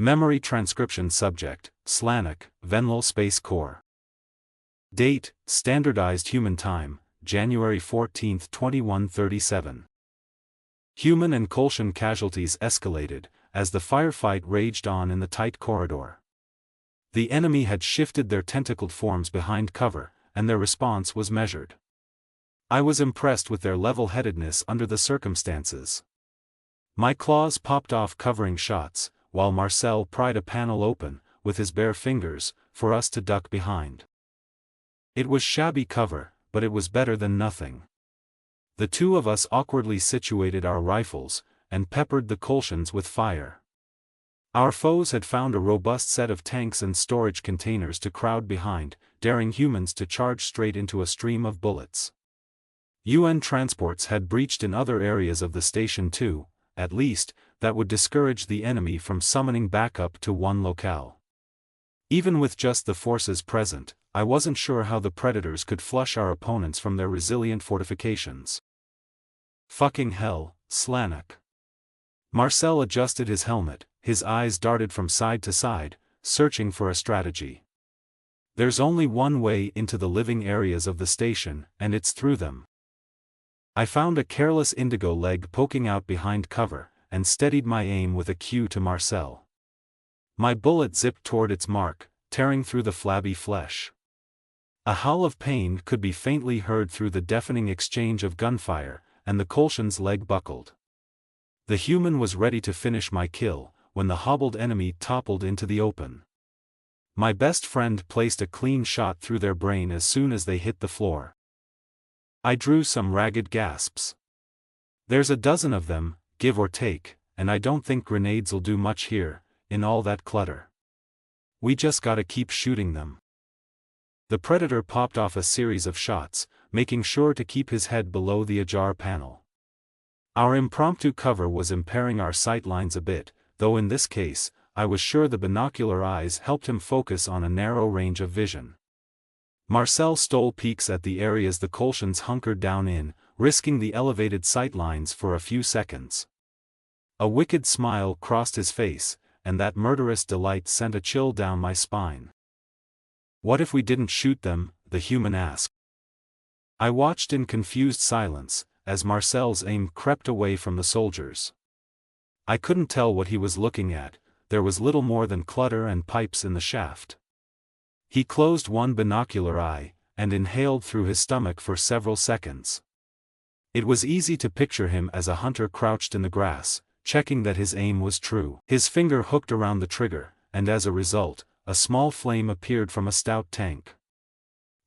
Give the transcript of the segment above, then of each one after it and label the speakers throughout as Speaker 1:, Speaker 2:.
Speaker 1: Memory transcription subject, Slanek, Venlil Space Corps. Date, Standardized Human Time, January 14, 2137. Human and Kolshan casualties escalated, as the firefight raged on in the tight corridor. The enemy had shifted their tentacled forms behind cover, and their response was measured. I was impressed with their level-headedness under the circumstances. My claws popped off covering shots, while Marcel pried a panel open, with his bare fingers, for us to duck behind. It was shabby cover, but it was better than nothing. The two of us awkwardly situated our rifles, and peppered the Kolshans with fire. Our foes had found a robust set of tanks and storage containers to crowd behind, daring humans to charge straight into a stream of bullets. UN transports had breached in other areas of the station too, at least, that would discourage the enemy from summoning backup to one locale. Even with just the forces present, I wasn't sure how the predators could flush our opponents from their resilient fortifications. Fucking hell, Slanek. Marcel adjusted his helmet, his eyes darted from side to side, searching for a strategy. There's only one way into the living areas of the station, and it's through them. I found a careless indigo leg poking out behind cover, and steadied my aim with a cue to Marcel. My bullet zipped toward its mark, tearing through the flabby flesh. A howl of pain could be faintly heard through the deafening exchange of gunfire, and the Kolshan's leg buckled. The human was ready to finish my kill, when the hobbled enemy toppled into the open. My best friend placed a clean shot through their brain as soon as they hit the floor. I drew some ragged gasps. There's a dozen of them, give or take, and I don't think grenades'll do much here, in all that clutter. We just gotta keep shooting them. The Predator popped off a series of shots, making sure to keep his head below the ajar panel. Our impromptu cover was impairing our sight lines a bit, though in this case, I was sure the binocular eyes helped him focus on a narrow range of vision. Marcel stole peeks at the areas the Kolshans hunkered down in, risking the elevated sight lines for a few seconds. A wicked smile crossed his face, and that murderous delight sent a chill down my spine. What if we didn't shoot them? The human asked. I watched in confused silence, as Marcel's aim crept away from the soldiers. I couldn't tell what he was looking at, there was little more than clutter and pipes in the shaft. He closed one binocular eye, and inhaled through his stomach for several seconds. It was easy to picture him as a hunter crouched in the grass, checking that his aim was true. His finger hooked around the trigger, and as a result, a small flame appeared from a stout tank.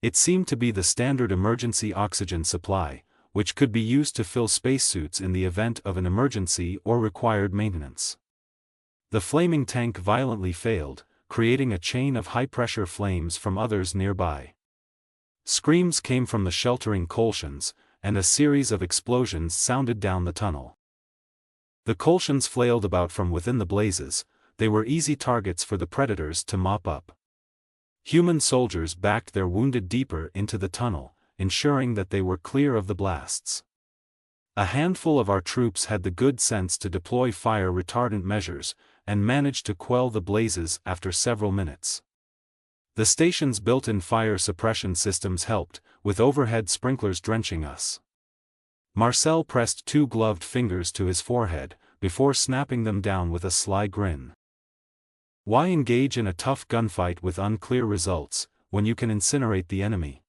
Speaker 1: It seemed to be the standard emergency oxygen supply, which could be used to fill spacesuits in the event of an emergency or required maintenance. The flaming tank violently failed, creating a chain of high-pressure flames from others nearby. Screams came from the sheltering Kolshans, and a series of explosions sounded down the tunnel. The Kolshans flailed about from within the blazes, they were easy targets for the predators to mop up. Human soldiers backed their wounded deeper into the tunnel, ensuring that they were clear of the blasts. A handful of our troops had the good sense to deploy fire retardant measures, and managed to quell the blazes after several minutes. The station's built-in fire suppression systems helped, with overhead sprinklers drenching us. Marcel pressed two gloved fingers to his forehead, before snapping them down with a sly grin. Why engage in a tough gunfight with unclear results, when you can incinerate the enemy?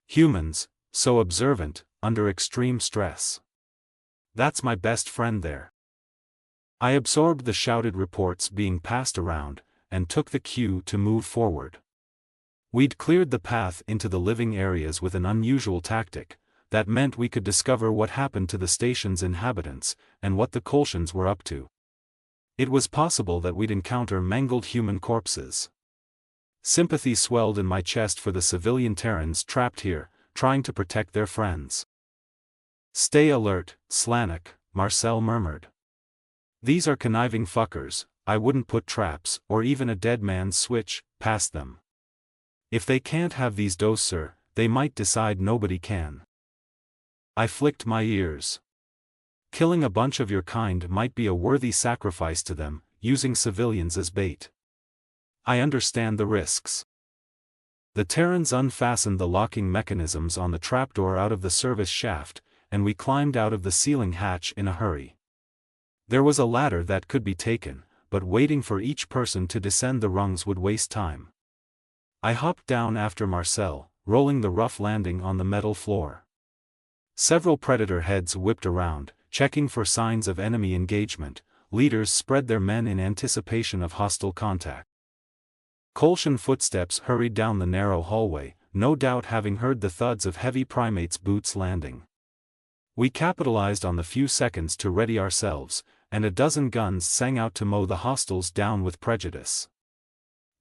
Speaker 1: Humans, so observant, under extreme stress. That's my best friend there. I absorbed the shouted reports being passed around, and took the cue to move forward. We'd cleared the path into the living areas with an unusual tactic, that meant we could discover what happened to the station's inhabitants, and what the Kolshans were up to. It was possible that we'd encounter mangled human corpses. Sympathy swelled in my chest for the civilian Terrans trapped here, trying to protect their friends. Stay alert, Slanek, Marcel murmured. These are conniving fuckers, I wouldn't put traps, or even a dead man's switch, past them. If they can't have these doses, sir, they might decide nobody can. I flicked my ears. Killing a bunch of your kind might be a worthy sacrifice to them, using civilians as bait. I understand the risks. The Terrans unfastened the locking mechanisms on the trapdoor out of the service shaft, and we climbed out of the ceiling hatch in a hurry. There was a ladder that could be taken, but waiting for each person to descend the rungs would waste time. I hopped down after Marcel, rolling the rough landing on the metal floor. Several predator heads whipped around, checking for signs of enemy engagement. Leaders spread their men in anticipation of hostile contact. Kolshan footsteps hurried down the narrow hallway, no doubt having heard the thuds of heavy primates' boots landing. We capitalized on the few seconds to ready ourselves, and a dozen guns sang out to mow the hostiles down with prejudice.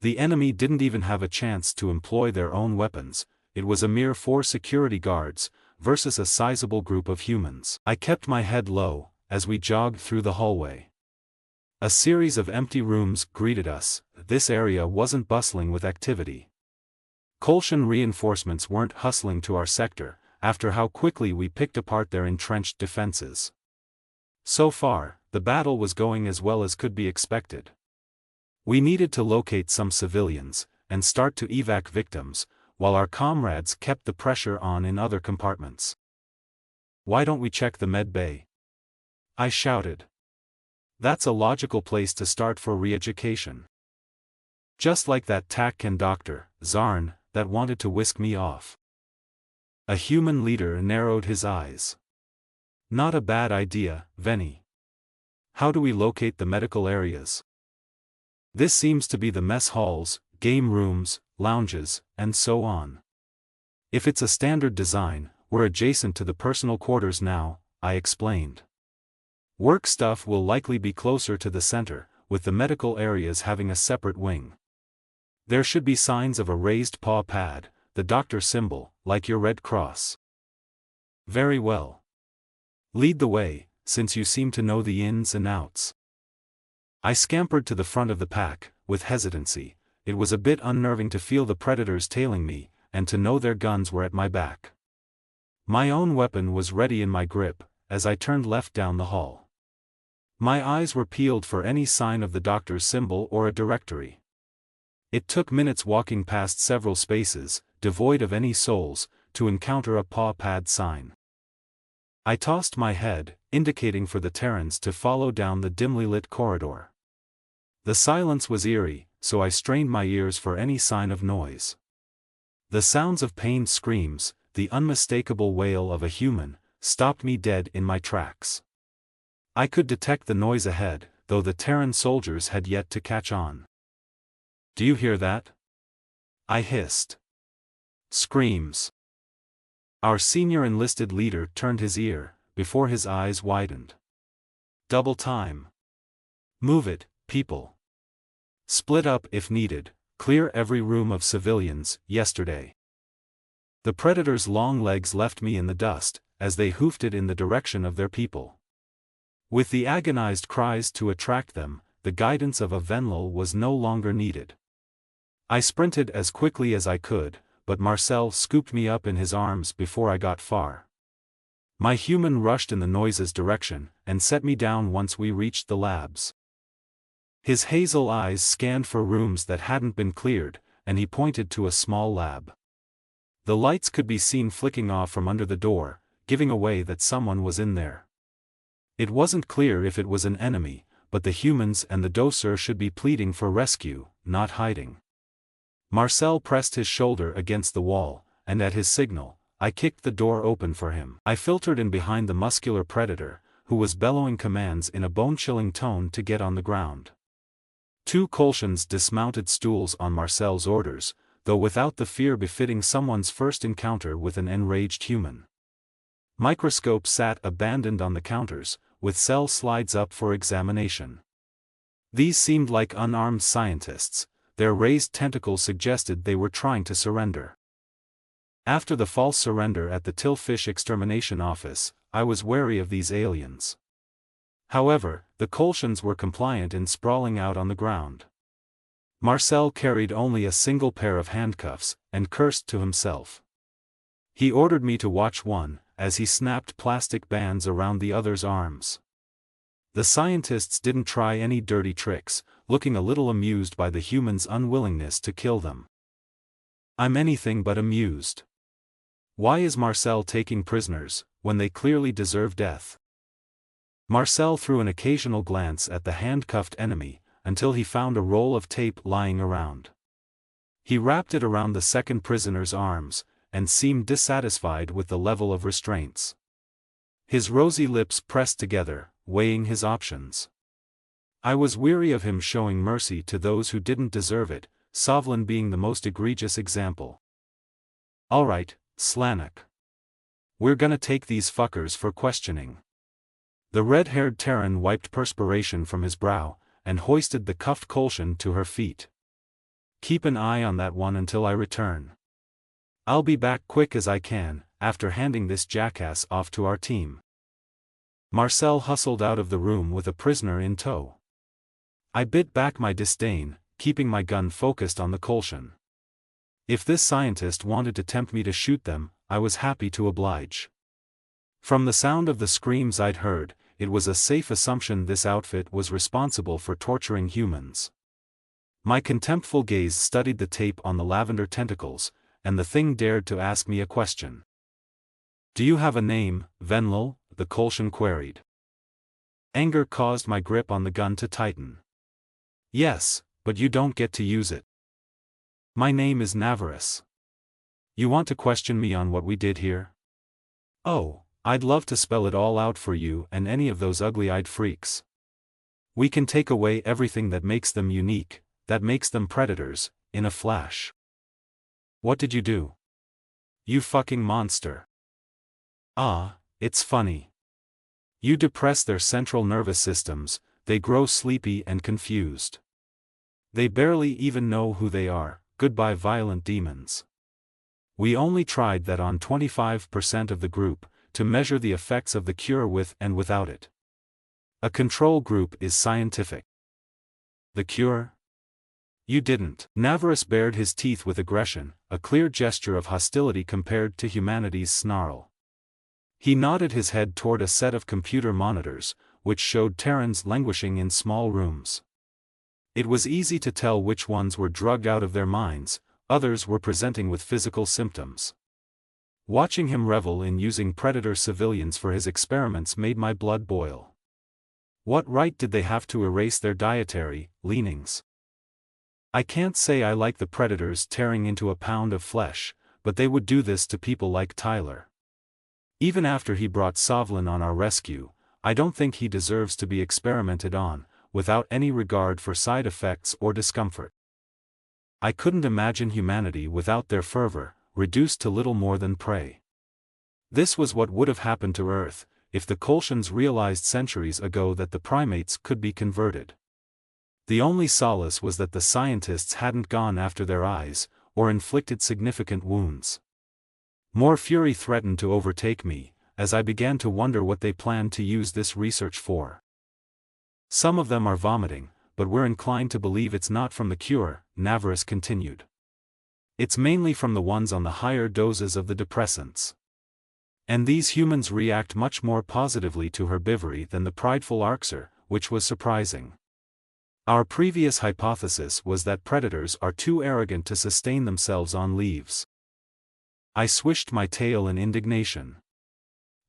Speaker 1: The enemy didn't even have a chance to employ their own weapons. It was a mere 4 security guards, versus a sizable group of humans. I kept my head low, as we jogged through the hallway. A series of empty rooms greeted us. This area wasn't bustling with activity. Kolshan reinforcements weren't hustling to our sector, after how quickly we picked apart their entrenched defenses. So far, the battle was going as well as could be expected. We needed to locate some civilians, and start to evac victims, while our comrades kept the pressure on in other compartments. "Why don't we check the med bay?" I shouted. "That's a logical place to start for re-education. Just like that Takkan doctor, Zarn, that wanted to whisk me off." A human leader narrowed his eyes. "Not a bad idea, Veni. How do we locate the medical areas?" "This seems to be the mess halls, game rooms, lounges, and so on. If it's a standard design, we're adjacent to the personal quarters now," I explained. "Work stuff will likely be closer to the center, with the medical areas having a separate wing. There should be signs of a raised paw pad, the doctor symbol, like your Red Cross." "Very well. Lead the way, since you seem to know the ins and outs." I scampered to the front of the pack, with hesitancy. It was a bit unnerving to feel the predators tailing me, and to know their guns were at my back. My own weapon was ready in my grip, as I turned left down the hall. My eyes were peeled for any sign of the doctor's symbol or a directory. It took minutes walking past several spaces, devoid of any souls, to encounter a paw pad sign. I tossed my head, indicating for the Terrans to follow down the dimly lit corridor. The silence was eerie, so I strained my ears for any sign of noise. The sounds of pained screams, the unmistakable wail of a human, stopped me dead in my tracks. I could detect the noise ahead, though the Terran soldiers had yet to catch on. "Do you hear that?" I hissed. "Screams." Our senior enlisted leader turned his ear, before his eyes widened. "Double time. Move it, people. Split up if needed, clear every room of civilians, yesterday." The predators' long legs left me in the dust, as they hoofed it in the direction of their people. With the agonized cries to attract them, the guidance of a Venlil was no longer needed. I sprinted as quickly as I could, but Marcel scooped me up in his arms before I got far. My human rushed in the noise's direction, and set me down once we reached the labs. His hazel eyes scanned for rooms that hadn't been cleared, and he pointed to a small lab. The lights could be seen flicking off from under the door, giving away that someone was in there. It wasn't clear if it was an enemy, but the humans and the doser should be pleading for rescue, not hiding. Marcel pressed his shoulder against the wall, and at his signal, I kicked the door open for him. I filtered in behind the muscular predator, who was bellowing commands in a bone-chilling tone to get on the ground. 2 Kolshans dismounted stools on Marcel's orders, though without the fear befitting someone's first encounter with an enraged human. Microscopes sat abandoned on the counters, with cell slides up for examination. These seemed like unarmed scientists. Their raised tentacles suggested they were trying to surrender. After the false surrender at the Tillfish extermination office, I was wary of these aliens. However, the Kolshans were compliant in sprawling out on the ground. Marcel carried only a single pair of handcuffs, and cursed to himself. He ordered me to watch one, as he snapped plastic bands around the other's arms. The scientists didn't try any dirty tricks, looking a little amused by the humans' unwillingness to kill them. I'm anything but amused. Why is Marcel taking prisoners, when they clearly deserve death? Marcel threw an occasional glance at the handcuffed enemy, until he found a roll of tape lying around. He wrapped it around the second prisoner's arms, and seemed dissatisfied with the level of restraints. His rosy lips pressed together, weighing his options. I was weary of him showing mercy to those who didn't deserve it, Sovlin being the most egregious example. Alright, Slanek. We're gonna take these fuckers for questioning. The red-haired Terran wiped perspiration from his brow, and hoisted the cuffed Kolshan to her feet. Keep an eye on that one until I return. I'll be back quick as I can, after handing this jackass off to our team. Marcel hustled out of the room with a prisoner in tow. I bit back my disdain, keeping my gun focused on the Kolshan. If this scientist wanted to tempt me to shoot them, I was happy to oblige. From the sound of the screams I'd heard, it was a safe assumption this outfit was responsible for torturing humans. My contemptful gaze studied the tape on the lavender tentacles, and the thing dared to ask me a question. Do you have a name, Venlil? The Kolshan queried. Anger caused my grip on the gun to tighten. Yes, but you don't get to use it. My name is Navarus. You want to question me on what we did here? Oh, I'd love to spell it all out for you and any of those ugly-eyed freaks. We can take away everything that makes them unique, that makes them predators, in a flash. What did you do? You fucking monster. Ah, it's funny. You depress their central nervous systems, they grow sleepy and confused. They barely even know who they are. Goodbye violent demons. We only tried that on 25% of the group, to measure the effects of the cure with and without it. A control group is scientific. The cure? You didn't. Navarus bared his teeth with aggression, a clear gesture of hostility compared to humanity's snarl. He nodded his head toward a set of computer monitors, which showed Terrans languishing in small rooms. It was easy to tell which ones were drugged out of their minds, others were presenting with physical symptoms. Watching him revel in using predator civilians for his experiments made my blood boil. What right did they have to erase their dietary leanings? I can't say I like the predators tearing into a pound of flesh, but they would do this to people like Tyler. Even after he brought Sovlin on our rescue, I don't think he deserves to be experimented on, without any regard for side effects or discomfort. I couldn't imagine humanity without their fervor, reduced to little more than prey. This was what would have happened to Earth, if the Kolshans realized centuries ago that the primates could be converted. The only solace was that the scientists hadn't gone after their eyes, or inflicted significant wounds. More fury threatened to overtake me, as I began to wonder what they planned to use this research for. Some of them are vomiting, but we're inclined to believe it's not from the cure, Navarus continued. It's mainly from the ones on the higher doses of the depressants. And these humans react much more positively to herbivory than the prideful Orcs, which was surprising. Our previous hypothesis was that predators are too arrogant to sustain themselves on leaves. I swished my tail in indignation.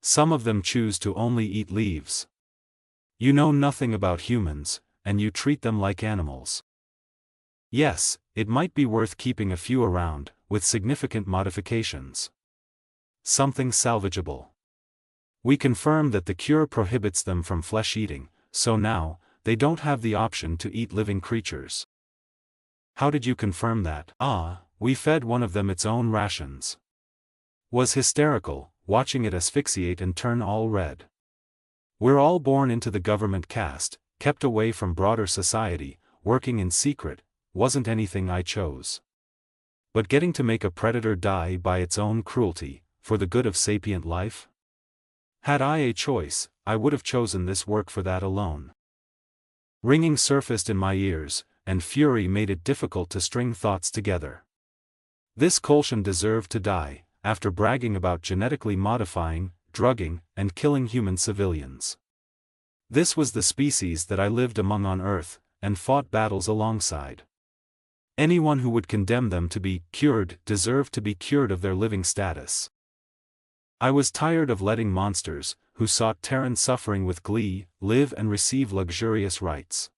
Speaker 1: Some of them choose to only eat leaves. You know nothing about humans, and you treat them like animals. Yes, it might be worth keeping a few around, with significant modifications. Something salvageable. We confirmed that the cure prohibits them from flesh eating, so now, they don't have the option to eat living creatures. How did you confirm that? We fed one of them its own rations. Was hysterical, watching it asphyxiate and turn all red. We're all born into the government caste, kept away from broader society, working in secret, wasn't anything I chose. But getting to make a predator die by its own cruelty, for the good of sapient life? Had I a choice, I would have chosen this work for that alone. Ringing surfaced in my ears, and fury made it difficult to string thoughts together. This Kolshan deserved to die, after bragging about genetically modifying, drugging, and killing human civilians. This was the species that I lived among on Earth, and fought battles alongside. Anyone who would condemn them to be cured deserved to be cured of their living status. I was tired of letting monsters, who sought Terran suffering with glee, live and receive luxurious rights.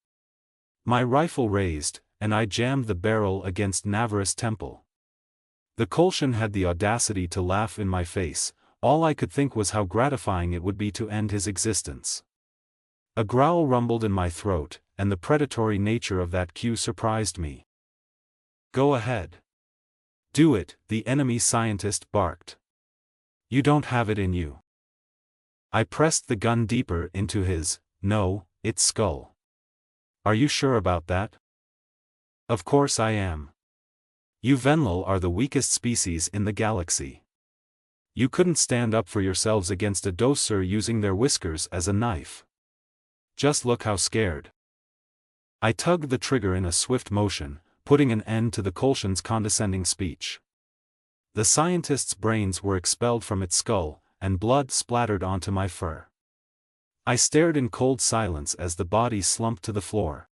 Speaker 1: My rifle raised, and I jammed the barrel against Navarre's temple. The Kolshan had the audacity to laugh in my face. All I could think was how gratifying it would be to end his existence. A growl rumbled in my throat, and the predatory nature of that cue surprised me. "Go ahead. Do it," the enemy scientist barked. "You don't have it in you." I pressed the gun deeper into his, its skull. "Are you sure about that?" "Of course I am. You Venlil are the weakest species in the galaxy. You couldn't stand up for yourselves against a Dosur using their whiskers as a knife. Just look how scared." I tugged the trigger in a swift motion, putting an end to the Kolshan's condescending speech. The scientist's brains were expelled from its skull, and blood splattered onto my fur. I stared in cold silence as the body slumped to the floor.